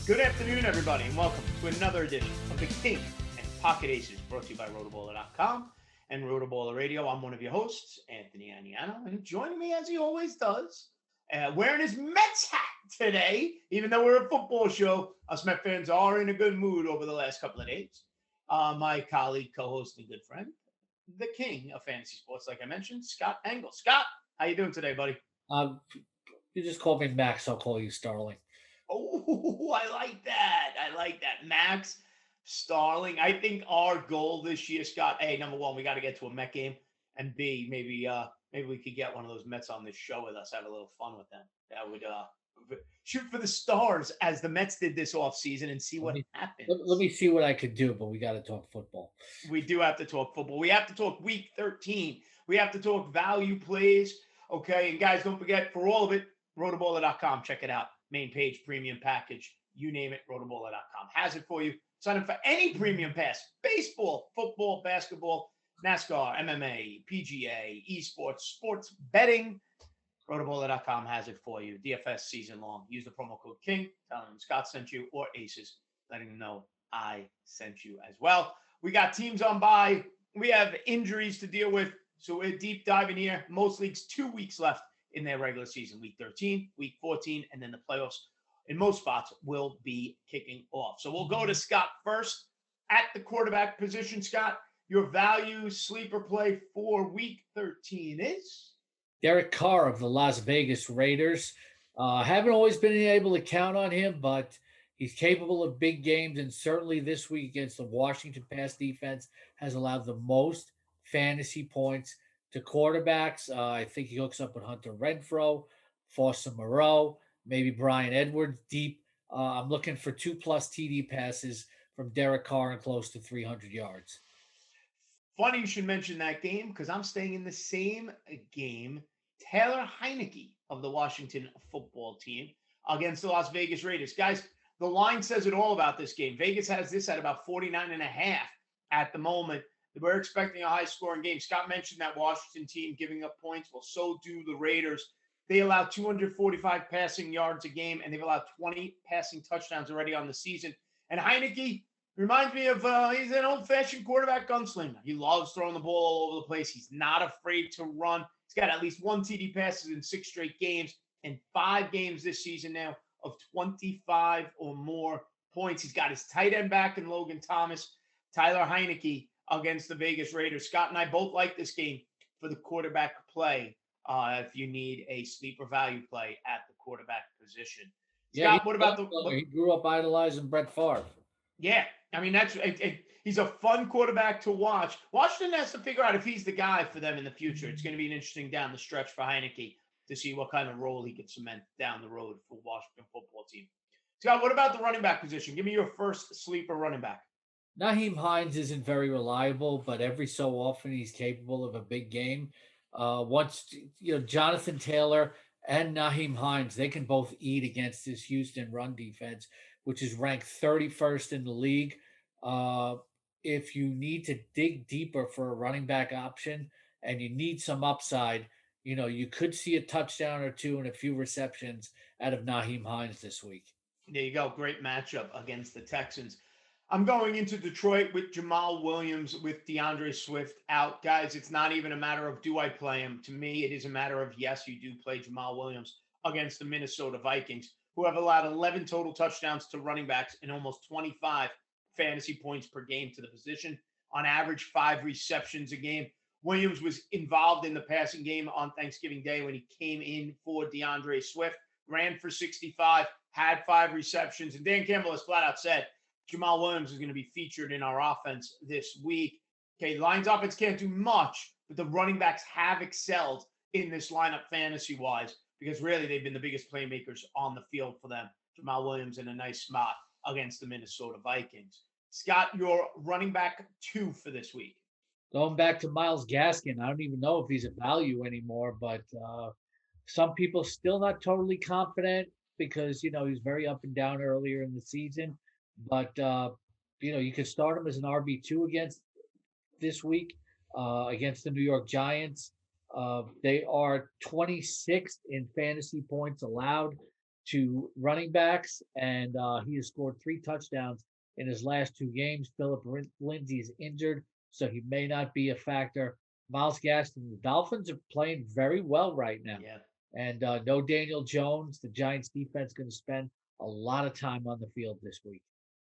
Good afternoon, everybody, and welcome to another edition of the King and Pocket Aces, brought to you by Rotoballer.com and Rotoballer Radio. I'm one of your hosts, Anthony Aniano, and joining me, as he always does, wearing his Mets hat today, even though we're a football show, us Met fans are in a good mood over the last couple of days. My colleague, co-host, and good friend, the king of fantasy sports, like I mentioned, Scott Engel. Scott, how you doing today, buddy? You just call me Max. I'll call you Starling. Oh, I like that. I like that. Max Starling. I think our goal this year, Scott, A, number one, we got to get to a Met game. And B, maybe we could get one of those Mets on this show with us, have a little fun with them. That would shoot for the stars as the Mets did this offseason and see Let what me happens. let me see what I could do, but we got to talk football. We do have to talk football. We have to talk week 13. We have to talk value plays. Okay. And guys, don't forget, for all of it, rotoballer.com. Check it out. Main page, premium package, you name it, rotoballer.com has it for you. Sign up for any premium pass: baseball, football, basketball, NASCAR, MMA, PGA, esports, sports betting. Rotoballer.com has it for you. DFS season long. Use the promo code KING. Tell them Scott sent you, or Aces, letting them know I sent you as well. We got teams on bye. We have injuries to deal with. So we're deep diving here. Most leagues, 2 weeks left in their regular season. Week 13, week 14, and then the playoffs in most spots will be kicking off. So we'll go to Scott first. At the quarterback position, Scott, your value sleeper play for week 13 is? Derek Carr of the Las Vegas Raiders. Haven't always been able to count on him, but he's capable of big games, and certainly this week against the Washington pass defense has allowed the most fantasy points to quarterbacks. I think he hooks up with Hunter Renfrow, Foster Moreau, maybe Brian Edwards deep. I'm looking for 2+ TD passes from Derek Carr and close to 300 yards. Funny you should mention that game because I'm staying in the same game. Taylor Heineke of the Washington football team against the Las Vegas Raiders. Guys, the line says it all about this game. Vegas has this at about 49.5 at the moment. We're expecting a high-scoring game. Scott mentioned that Washington team giving up points. Well, so do the Raiders. They allow 245 passing yards a game, and they've allowed 20 passing touchdowns already on the season. And Heineke reminds me of he's an old-fashioned quarterback gunslinger. He loves throwing the ball all over the place. He's not afraid to run. He's got at least 1 TD passes in 6 straight games and 5 games this season now of 25 or more points. He's got his tight end back in Logan Thomas. Tyler Heineke against the Vegas Raiders. Scott and I both like this game for the quarterback play if you need a sleeper value play at the quarterback position. Scott, what about he grew up idolizing Brett Favre. Yeah, I mean, he's a fun quarterback to watch. Washington has to figure out if he's the guy for them in the future. It's going to be an interesting down the stretch for Heineke to see what kind of role he can cement down the road for Washington football team. Scott, what about the running back position? Give me your first sleeper running back. Nyheim Hines isn't very reliable, but every so often he's capable of a big game. Once Jonathan Taylor and Nyheim Hines, they can both eat against this Houston run defense, which is ranked 31st in the league. If you need to dig deeper for a running back option and you need some upside, you could see a touchdown or two and a few receptions out of Nyheim Hines this week. There you go. Great matchup against the Texans. I'm going into Detroit with Jamal Williams with DeAndre Swift out. Guys, it's not even a matter of do I play him. To me, it is a matter of yes, you do play Jamal Williams against the Minnesota Vikings, who have allowed 11 total touchdowns to running backs and almost 25 fantasy points per game to the position. On average, 5 receptions a game. Williams was involved in the passing game on Thanksgiving Day when he came in for DeAndre Swift, ran for 65, had 5 receptions. And Dan Campbell has flat out said, Jamal Williams is going to be featured in our offense this week. Okay, Lions offense can't do much, but the running backs have excelled in this lineup fantasy-wise because really they've been the biggest playmakers on the field for them. Jamal Williams in a nice spot against the Minnesota Vikings. Scott, your running back 2 for this week. Going back to Myles Gaskin, I don't even know if he's a value anymore, but some people still not totally confident because, he's very up and down earlier in the season. But, you could start him as an RB2 against this week against the New York Giants. They are 26th in fantasy points allowed to running backs, and he has scored 3 touchdowns in his last 2 games. Philip Lindsay is injured, so he may not be a factor. Miles Gaston, the Dolphins are playing very well right now. Yeah. And no Daniel Jones. The Giants defense going to spend a lot of time on the field this week.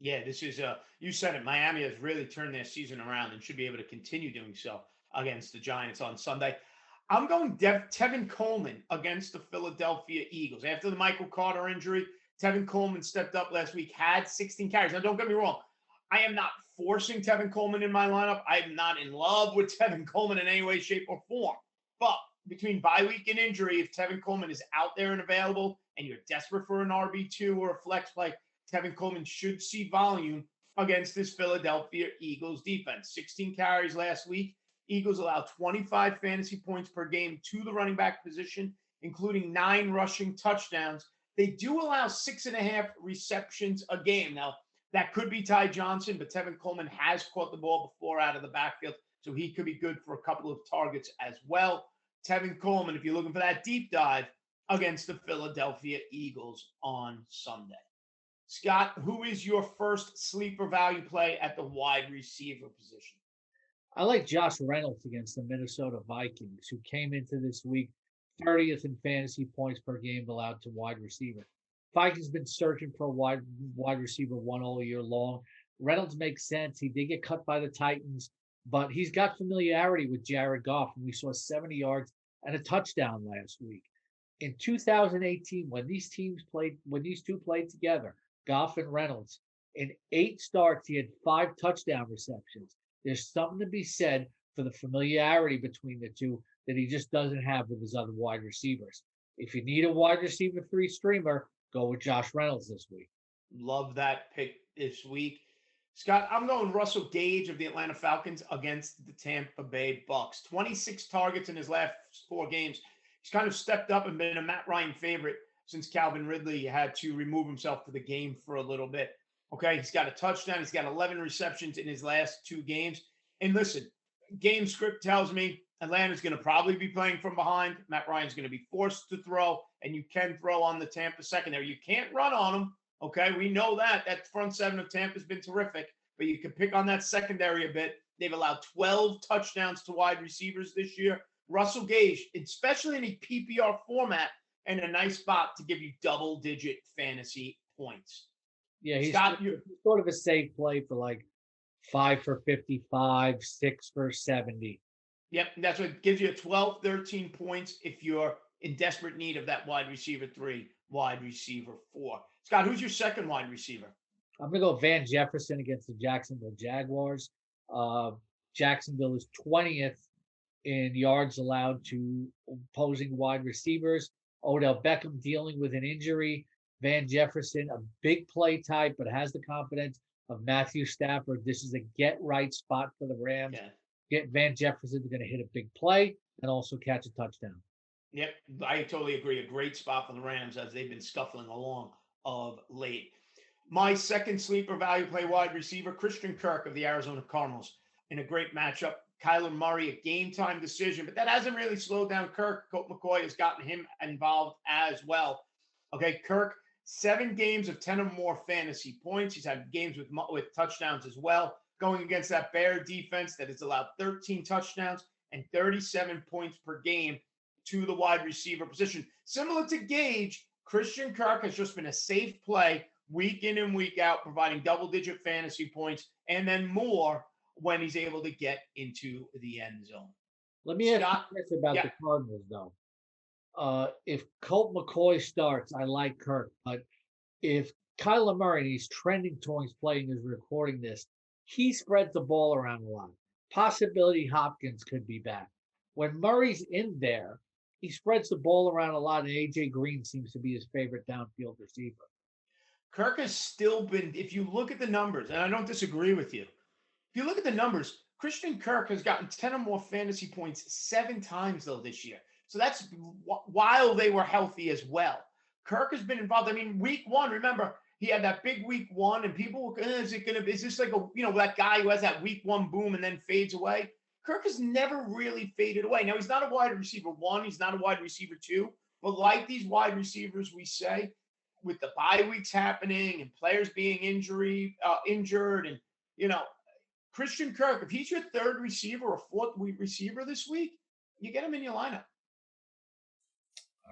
Yeah, this is you said it. Miami has really turned their season around and should be able to continue doing so against the Giants on Sunday. I'm going Tevin Coleman against the Philadelphia Eagles. After the Michael Carter injury, Tevin Coleman stepped up last week, had 16 carries. Now, don't get me wrong. I am not forcing Tevin Coleman in my lineup. I'm not in love with Tevin Coleman in any way, shape, or form. But between bye week and injury, if Tevin Coleman is out there and available and you're desperate for an RB2 or a flex play, Tevin Coleman should see volume against this Philadelphia Eagles defense. 16 carries last week. Eagles allow 25 fantasy points per game to the running back position, including 9 rushing touchdowns. They do allow 6.5 receptions a game. Now, that could be Ty Johnson, but Tevin Coleman has caught the ball before out of the backfield, so he could be good for a couple of targets as well. Tevin Coleman, if you're looking for that deep dive, against the Philadelphia Eagles on Sunday. Scott, who is your first sleeper value play at the wide receiver position? I like Josh Reynolds against the Minnesota Vikings, who came into this week 30th in fantasy points per game allowed to wide receiver. Vikings been searching for a wide receiver one all year long. Reynolds makes sense. He did get cut by the Titans, but he's got familiarity with Jared Goff, and we saw 70 yards and a touchdown last week. In 2018, when these two played together, Goff and Reynolds, in 8 starts, he had 5 touchdown receptions. There's something to be said for the familiarity between the two that he just doesn't have with his other wide receivers. If you need a wide receiver 3 streamer, go with Josh Reynolds this week. Love that pick this week. Scott, I'm going Russell Gage of the Atlanta Falcons against the Tampa Bay Bucks. 26 targets in his last 4 games. He's kind of stepped up and been a Matt Ryan favorite since Calvin Ridley had to remove himself for the game for a little bit. Okay, he's got a touchdown. He's got 11 receptions in his last 2 games. And listen, game script tells me Atlanta's going to probably be playing from behind. Matt Ryan's going to be forced to throw, and you can throw on the Tampa secondary. You can't run on them. Okay, we know that. That front 7 of Tampa has been terrific, but you can pick on that secondary a bit. They've allowed 12 touchdowns to wide receivers this year. Russell Gage, especially in a PPR format, and a nice spot to give you double-digit fantasy points. Yeah, he's sort of a safe play for like 5 for 55, 6 for 70. Yep, that's what gives you 12, 13 points if you're in desperate need of that wide receiver 3, wide receiver 4. Scott, who's your second wide receiver? I'm going to go Van Jefferson against the Jacksonville Jaguars. Jacksonville is 20th in yards allowed to opposing wide receivers. Odell Beckham dealing with an injury. Van Jefferson, a big play type, but has the confidence of Matthew Stafford. This is a get-right spot for the Rams. Yeah. Van Jefferson's going to hit a big play and also catch a touchdown. Yep, I totally agree. A great spot for the Rams as they've been scuffling along of late. My second sleeper value play wide receiver, Christian Kirk of the Arizona Cardinals, in a great matchup. Kyler Murray, a game-time decision, but that hasn't really slowed down Kirk. Colt McCoy has gotten him involved as well. Okay, Kirk, 7 games of 10 or more fantasy points. He's had games with touchdowns as well, going against that Bear defense that has allowed 13 touchdowns and 37 points per game to the wide receiver position. Similar to Gage, Christian Kirk has just been a safe play week in and week out, providing double-digit fantasy points and then more when he's able to get into the end zone. Let me ask you this about the Cardinals, though. If Colt McCoy starts, I like Kirk. But if Kyler Murray, he's trending towards playing as we're recording this, he spreads the ball around a lot. Possibility Hopkins could be back. When Murray's in there, he spreads the ball around a lot, and A.J. Green seems to be his favorite downfield receiver. Kirk has still been, if you look at the numbers, and I don't disagree with you, if you look at the numbers, Christian Kirk has gotten 10 or more fantasy points 7 times, though, this year. So that's while they were healthy as well. Kirk has been involved. I mean, week 1, remember, he had that big week 1, and people were, is this like that guy who has that week 1 boom and then fades away? Kirk has never really faded away. Now, he's not a wide receiver 1. He's not a wide receiver 2. But like these wide receivers, we say, with the bye weeks happening and players being injured, and you know, Christian Kirk, if he's your third receiver or fourth receiver this week, you get him in your lineup.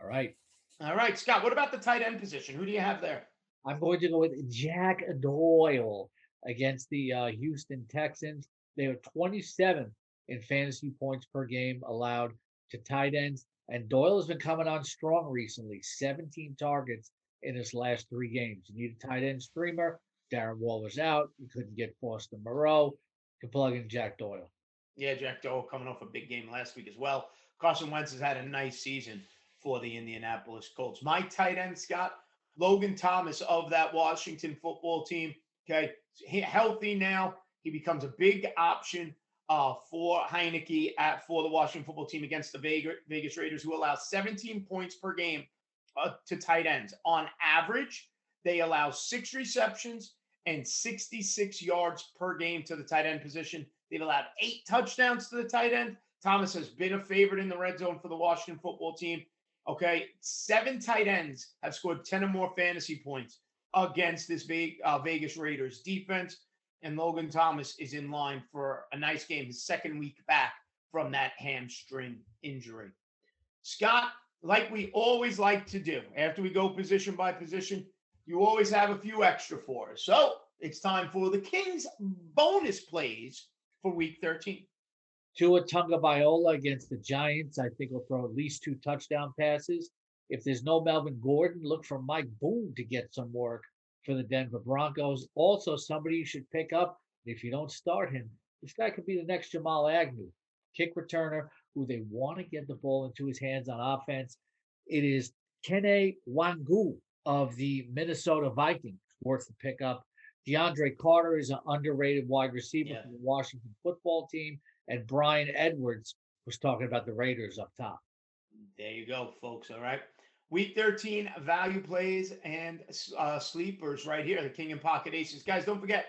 All right. All right, Scott, what about the tight end position? Who do you have there? I'm going to go with Jack Doyle against the Houston Texans. They are 27th in fantasy points per game allowed to tight ends. And Doyle has been coming on strong recently, 17 targets in his last 3 games. You need a tight end streamer. Darren Waller's out. You couldn't get Foster Moreau. You can plug in Jack Doyle. Yeah, Jack Doyle coming off a big game last week as well. Carson Wentz has had a nice season for the Indianapolis Colts. My tight end, Scott, Logan Thomas of that Washington football team. Okay, healthy now. He becomes a big option for Heineke for the Washington football team against the Vegas Raiders, who allow 17 points per game to tight ends. On average, they allow 6 receptions and 66 yards per game to the tight end position. They've allowed 8 touchdowns to the tight end. Thomas has been a favorite in the red zone for the Washington football team. Okay, 7 tight ends have scored 10 or more fantasy points against this Vegas Raiders defense. And Logan Thomas is in line for a nice game, his second week back from that hamstring injury. Scott, like we always like to do, after we go position by position, you always have a few extra for us. So it's time for the Kings bonus plays for week 13. Tua Tagovailoa against the Giants. I think will throw at least 2 touchdown passes. If there's no Melvin Gordon, look for Mike Boone to get some work for the Denver Broncos. Also, somebody you should pick up. If you don't start him, this guy could be the next Jamal Agnew, kick returner who they want to get the ball into his hands on offense. It is Kene Wangu of the Minnesota Vikings, worth the pickup. DeAndre Carter is an underrated wide receiver for the Washington football team. And Brian Edwards was talking about the Raiders up top. There you go, folks. All right. Week 13 value plays and sleepers right here. The King and Pocket Aces. Guys, don't forget,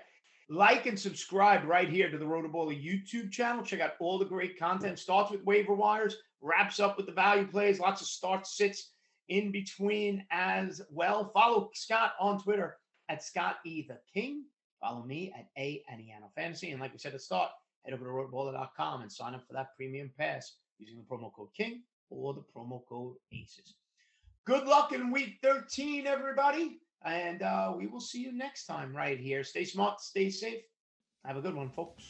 like and subscribe right here to the Rotoballer YouTube channel. Check out all the great content. Starts with waiver wires, wraps up with the value plays, lots of starts, sits in between as well. Follow Scott on Twitter at Scott E. the King. Follow me at Aniano Fantasy. And like we said at the start, head over to rotoballer.com and sign up for that premium pass using the promo code KING or the promo code ACES. Good luck in week 13, everybody. And we will see you next time right here. Stay smart, stay safe. Have a good one, folks.